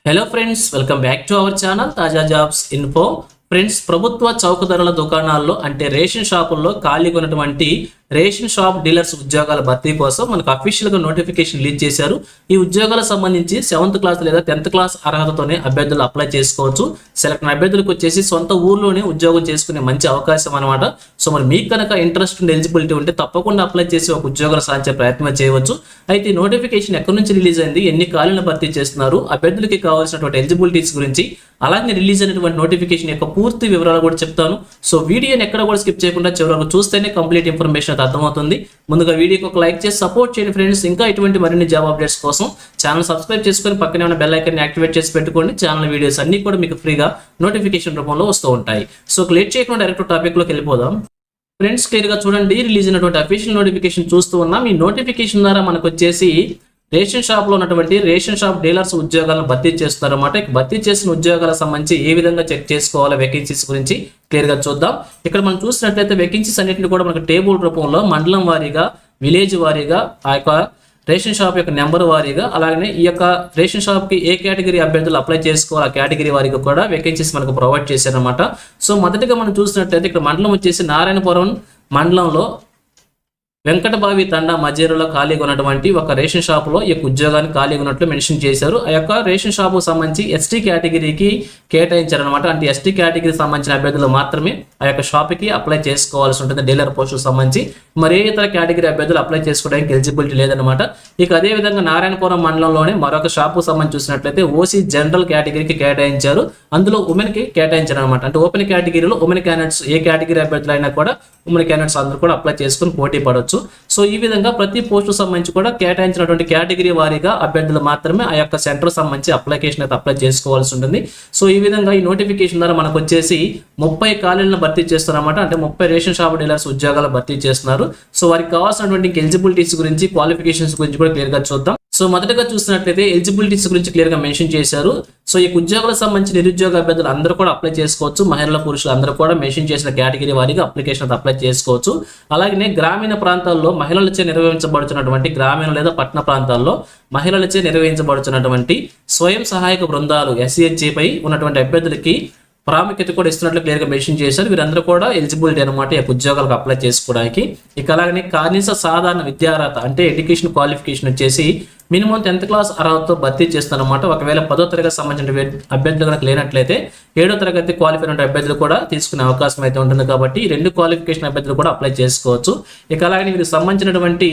Hello friends, welcome back to our channel తాజా jobs info. Friends, ప్రభుత్వ చౌక ధరల దుకాణాల్లో అంటే రేషన్ షాపుల్లో ఖాళీగా ఉన్నటువంటి రేషన్ షాప్ డీలర్స్ ఉద్యోగాల భర్తీ కోసం మనకు అఫీషియల్గా నోటిఫికేషన్ రిలీజ్ చేశారు. ఈ ఉద్యోగాలకు సంబంధించి 7th క్లాస్ లేదా 10th క్లాస్ అర్హతతోనే అభ్యర్థులు అప్లై చేసుకోవచ్చు. సెలెక్ట్ అభ్యర్థులకు వచ్చేసి సొంత ఊర్లోనే ఉద్యోగం చేసుకునే మంచి అవకాశం అనమాట. సో మరి మీకు కనుక ఇంట్రెస్ట్ ఉండి ఎలిజిబిలిటీ ఉంటే తప్పకుండా అప్లై చేసి ఒక ఉద్యోగాలు సాధించే ప్రయత్నం చేయవచ్చు. అయితే ఈ నోటిఫికేషన్ ఎక్కడి నుంచి రిలీజ్ అయింది, ఎన్ని ఖాళీలను భర్తీ చేస్తున్నారు, అభ్యర్థులకి కావాల్సినటువంటి ఎలిజిబిలిటీస్ గురించి, అలాగే రిలీజ్ అయినటువంటి నోటిఫికేషన్ యొక్క పూర్తి వివరాలు కూడా చెప్తాను. సో వీడియోని ఎక్కడ కూడా స్కిప్ చేయకుండా చివరి వరకు చూస్తేనే కంప్లీట్ ఇన్ఫర్మేషన్ అర్థమవుతుంది. ముందుగా వీడియోకి ఒక లైక్ చేసి సపోర్ట్ చేయండి ఫ్రెండ్స్. ఇంకా ఇటువంటి మరిన్ని జాబ్ అప్డేట్స్ కోసం ఛానల్ సబ్స్క్రైబ్ చేసుకొని పక్కనే ఉన్న బెల్ ఐకాన్ని యాక్టివేట్ చేసి పెట్టుకోండి. ఛానల్ వీడియోస్ అన్ని కూడా మీకు ఫ్రీగా నోటిఫికేషన్ రూపంలో వస్తూ ఉంటాయి. సో లేట్ చేయకుండా డైరెక్ట్ టాపిక్లోకి వెళ్ళిపోదాం. ఫ్రెండ్స్, క్లియర్గా చూడండి, రిలీజ్ అయినటువంటి అఫీషియల్ నోటిఫికేషన్ చూస్తూ ఉన్నాం. ఈ నోటిఫికేషన్ ద్వారా మనకు వచ్చేసి రేషన్ షాప్లో ఉన్నటువంటి రేషన్ షాప్ డీలర్స్ ఉద్యోగాలను భర్తీ చేస్తున్నారన్నమాట. భర్తీ చేసిన ఉద్యోగాలకు సంబంధించి ఏ విధంగా చెక్ చేసుకోవాలో వేకెన్సీస్ గురించి క్లియర్గా చూద్దాం. ఇక్కడ మనం చూసినట్లయితే వేకెన్సీస్ అన్నింటినీ కూడా మనకు టేబుల్ రూపంలో మండలం వారీగా, విలేజ్ వారీగా, ఆ యొక్క రేషన్ షాప్ యొక్క నెంబర్ వారీగా, అలాగే ఈ యొక్క రేషన్ షాప్కి ఏ కేటగిరీ అభ్యర్థులు అప్లై చేసుకోవాలి ఆ కేటగిరీ వారీగా కూడా వేకెన్సీస్ మనకు ప్రొవైడ్ చేశారనమాట. సో మొదటిగా మనం చూసినట్లయితే ఇక్కడ మండలం వచ్చేసి నారాయణపురం మండలంలో వెంకటబావి తండా మధ్యలో ఖాళీగా ఉన్నటువంటి ఒక రేషన్ షాపులో ఈ యొక్క ఉద్యోగాన్ని ఖాళీగా ఉన్నట్లు మెన్షన్ చేశారు. ఆ యొక్క రేషన్ షాపుకు సంబంధించి ఎస్టీ కేటగిరీకి కేటాయించారనమాట. అంటే ఎస్టీ కేటగిరీకి సంబంధించిన అభ్యర్థులు మాత్రమే ఆ యొక్క షాప్కి అప్లై చేసుకోవాల్సి ఉంటుంది డీలర్ పోస్టుకు సంబంధించి. మరి ఏ ఇతర కేటగిరీ అభ్యర్థులు అప్లై చేసుకోవడానికి ఎలిజిబిలిటీ లేదనమాట. ఇక అదేవిధంగా నారాయణపురం మండలంలోనే మరొక షాపుకు సంబంధించి చూసినట్లయితే ఓసీ జనరల్ కేటగిరీకి కేటాయించారు. అందులో ఉమెన్కి కేటాయించారు అనమాట. అంటే ఓపెన్ కేటగిరీలో ఉమెన్ క్యాండిడేట్స్ ఏ కేటగిరీ అభ్యర్థులు అయినా కూడా ఉమెన్ క్యాండిడేట్స్ అందరూ కూడా అప్లై చేసుకుని పోటీ పడవచ్చు. సో ఈ విధంగా ప్రతి పోస్టు సంబంధించి కూడా కేటాయించినటువంటి కేటగిరీ వారీగా అభ్యర్థులు మాత్రమే ఆ యొక్క సెంటర్ సంబంధించి అప్లికేషన్ అయితే అప్లై చేసుకోవాల్సి ఉంటుంది. సో ఈ విధంగా ఈ నోటిఫికేషన్ ద్వారా మనకు వచ్చేసి 30 ఖాళీలను భర్తీ చేస్తున్నారన్నమాట. అంటే 30 రేషన్ షాప్ డీలర్స్ ఉద్యోగాలు భర్తీ చేస్తున్నారు. సో వారికి కావాల్సినటువంటి ఎలిజిబిలిటీస్ గురించి, క్వాలిఫికేషన్స్ గురించి కూడా క్లియర్గా చూద్దాం. సో మొదటగా చూసినట్లయితే ఎలిజిబిలిటీస్ గురించి క్లియర్గా మెన్షన్ చేశారు. సో ఈ ఉద్యోగాలకు సంబంధించి నిరుద్యోగ అభ్యర్థులు అందరూ కూడా అప్లై చేసుకోవచ్చు. మహిళల, పురుషులు అందరూ కూడా మెన్షన్ చేసిన కేటగిరీ వారీగా అప్లికేషన్ అప్లై చేసుకోవచ్చు. అలాగే గ్రామీణ ప్రాంతాల్లో మహిళలచే నిర్వహించబడుతున్నటువంటి గ్రామీణ లేదా పట్టణ ప్రాంతాల్లో మహిళలచే నిర్వహించబడుతున్నటువంటి స్వయం సహాయక బృందాలు SCHG పై ఉన్నటువంటి అభ్యర్థులకి ప్రాముఖ్యత కూడా ఇస్తున్నట్లు క్లియర్గా మెన్షన్ చేశారు. వీరందరూ కూడా ఎలిజిబిలిటీ అనమాట ఈ ఉద్యోగాలకు అప్లై చేసుకోవడానికి. ఇక అలాగే కనీస సాధారణ విద్యార్హత అంటే ఎడ్యుకేషన్ క్వాలిఫికేషన్ వచ్చేసి మినిమం 10th క్లాస్ అర్హతతో భర్తీ చేస్తారన్నమాట. ఒకవేళ 10వ తరగతి సంబంధించిన అభ్యర్థులు కనుక లేనట్లయితే 7వ తరగతి క్వాలిఫై అయిన అభ్యర్థులు కూడా తీసుకునే అవకాశం అయితే ఉంటుంది. కాబట్టి 2 క్వాలిఫికేషన్ అభ్యర్థులు కూడా అప్లై చేసుకోవచ్చు. ఇక అలాగే వీరికి సంబంధించినటువంటి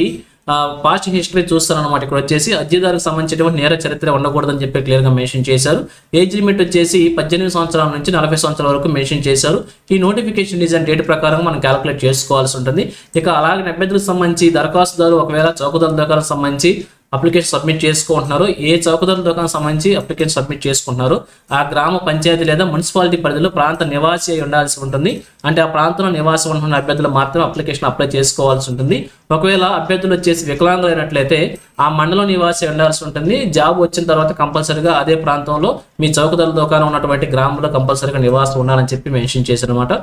పాస్ట్ హిస్టరీ చూస్తారనమాట. ఇక్కడ వచ్చేసి అర్జీదారులకు సంబంధించినటువంటి నేర చరిత్ర ఉండకూడదని చెప్పి క్లియర్గా మెన్షన్ చేశారు. ఏజ్ లిమిట్ వచ్చేసి 18 సంవత్సరాల నుంచి 40 సంవత్సరాల వరకు మెన్షన్ చేశారు. ఈ నోటిఫికేషన్ డిజైన్ డేట్ ప్రకారం మనం క్యాలిక్యులేట్ చేసుకోవాల్సి ఉంటుంది. ఇక అలాగే అభ్యర్థులకు సంబంధించి దరఖాస్తుదారు ఒకవేళ చౌకధర దుకాణాలకు సంబంధించి అప్లికేషన్ సబ్మిట్ చేసుకుంటున్నారు, ఏ చౌకధర దుకాణం సంబంధించి అప్లికేషన్ సబ్మిట్ చేసుకుంటున్నారు ఆ గ్రామ పంచాయతీ లేదా మున్సిపాలిటీ పరిధిలో ప్రాంత నివాసి అయి ఉండాల్సి ఉంటుంది. అంటే ఆ ప్రాంతంలో నివాసం ఉంటున్న అభ్యర్థులు మాత్రం అప్లికేషన్ అప్లై చేసుకోవాల్సి ఉంటుంది. ఒకవేళ అభ్యర్థులు వచ్చేసి వికలాంగులు అయినట్లయితే ఆ మండలం నివాసి ఉండాల్సి ఉంటుంది. జాబ్ వచ్చిన తర్వాత కంపల్సరీగా అదే ప్రాంతంలో మీ చౌకధర దుకాణం ఉన్నటువంటి గ్రామంలో కంపల్సరీగా నివాసం ఉండాలని చెప్పి మెన్షన్ చేశారనమాట.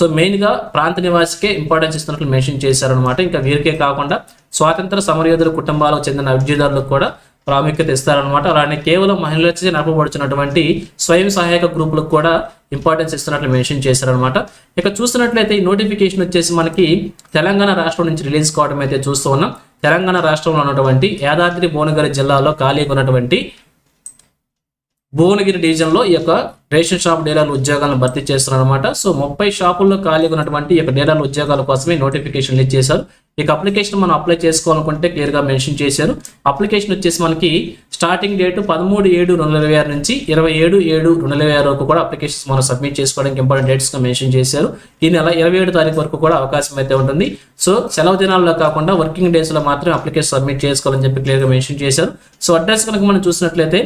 సో మెయిన్గా ప్రాంత నివాసికే ఇంపార్టెన్స్ ఇస్తున్నట్లు మెన్షన్ చేశారనమాట. ఇంకా వీరికే కాకుండా స్వాతంత్ర సమరయోధుల కుటుంబాలకు చెందిన అర్జీదారులకు కూడా ప్రాముఖ్యత ఇస్తారనమాట. అలానే కేవలం మహిళలచే నడపబడుతున్నటువంటి స్వయం సహాయక గ్రూపులకు కూడా ఇంపార్టెన్స్ ఇస్తున్నట్లు మెన్షన్ చేశారనమాట. ఇక చూస్తున్నట్లయితే ఈ నోటిఫికేషన్ వచ్చేసి మనకి తెలంగాణ రాష్ట్రం నుంచి రిలీజ్ కావడం అయితే చూస్తూ ఉన్నాం. తెలంగాణ రాష్ట్రంలో ఉన్నటువంటి యాదాద్రి భువనగిరి జిల్లాలో ఖాళీగా ఉన్నటువంటి భువనగిరి డివిజన్లో ఈ యొక్క రేషన్ షాప్ డీలర్ల ఉద్యోగాలను భర్తీ చేస్తున్నారు అనమాట. సో 30 షాపుల్లో ఖాళీగా ఉన్నటువంటి ఈ యొక్క డీలర్ల ఉద్యోగాల కోసమే నోటిఫికేషన్ రిలీజ్ చేశారు. ఇక అప్లికేషన్ మనం అప్లై చేసుకోవాలనుకుంటే క్లియర్గా మెన్షన్ చేశారు. అప్లికేషన్ వచ్చేసి మనకి స్టార్టింగ్ డేట్ 13/7/2026 నుంచి 27/7/2026 వరకు కూడా అప్లికేషన్స్ మనం సబ్మిట్ చేసుకోవడానికి ఇంపార్టెంట్ డేట్స్గా మెన్షన్ చేశారు. ఈ నెల 27 తారీఖు వరకు కూడా అవకాశం అయితే ఉంటుంది. సో సెలవు దినాల్లో కాకుండా వర్కింగ్ డేస్లో మాత్రమే అప్లికేషన్ సబ్మిట్ చేసుకోవాలని చెప్పి క్లియర్గా మెన్షన్ చేశారు. సో అడ్రస్ కనుక మనం చూసినట్లయితే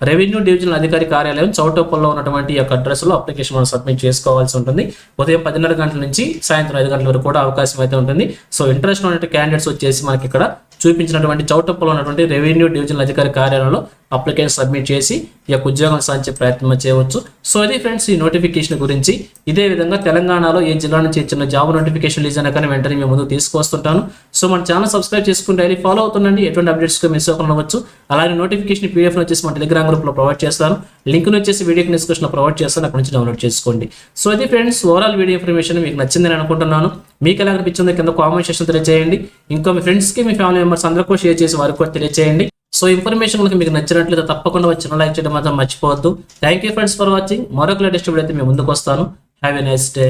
రెవెన్యూ డివిజనల్ అధికారి కార్యాలయం చౌటప్పల్లో ఉన్నటువంటి ఈ యొక్క అడ్రస్లో అప్లికేషన్ మనం సబ్మిట్ చేసుకోవాల్సి ఉంటుంది. ఉదయం 10:30 గంటల నుంచి సాయంత్రం 5 గంటల వరకు కూడా అవకాశం అయితే ఉంటుంది. సో ఇంట్రెస్ట్ ఉన్నటువంటి క్యాండిడేట్స్ వచ్చేసి మనకి ఇక్కడ చూపించినటువంటి చౌటప్పలో ఉన్నటువంటి రెవెన్యూ డివిజనల్ అధికారి కార్యాలయంలో అప్లికేషన్ సబ్మిట్ చేసి ఈ యొక్క ఉద్యోగం సాధించే ప్రయత్నం చేయవచ్చు. సో ఇది ఫ్రెండ్స్ ఈ నోటిఫికేషన్ గురించి. ఇదే విధంగా తెలంగాణలో ఏ జిల్లా నుంచి చిన్న జాబ్ నోటిఫికేషన్ రిలీజ్ అయినా కానీ వెంటనే మేము ముందుకు తీసుకొస్తుంటాను. సో మన ఛానల్ సబ్స్క్రైబ్ చేసుకుని డైలీ ఫాలో అవుతుండండి. ఎటువంటి అప్డేట్స్ మిస్ అవ్వకుండా ఉండవచ్చు. అలాగే నోటిఫికేషన్ పీడిఎఫ్ వచ్చేసి మన టెలిగ్రామ్ గ్రూప్లో ప్రొవైడ్ చేస్తాను. లింక్ వచ్చేసి వీడియో డిస్క్రిప్షన్లో ప్రొవైడ్ చేస్తాను, అక్కడ నుంచి డౌన్లోడ్ చేసుకోండి. సో ఇది ఫ్రెండ్స్ ఓవరాల్ వీడియో ఇన్ఫర్మేషన్ మీకు నచ్చిందని అనుకుంటున్నాను. మీకు ఎలా అనిపించిందో కింద కామెంట్ సెక్షన్ తెలియజేయండి. ఇంకా మీ ఫ్రెండ్స్కి మీ ఫ్యామిలీ మెంబర్స్ అందరికీ షేర్ చేసి వారికి కూడా తెలియజేయండి. సో ఇన్ఫర్మేషన్ కనుక మీకు నచ్చినట్లయితే తప్పకుండా చిన్న లైక్ చేయడం మాత్రం మర్చిపోవద్దు. Thank you friends for watching. మరొక లేటెస్ట్ వీడియో అయితే మేము ముందుకు వస్తాను. Have a nice day.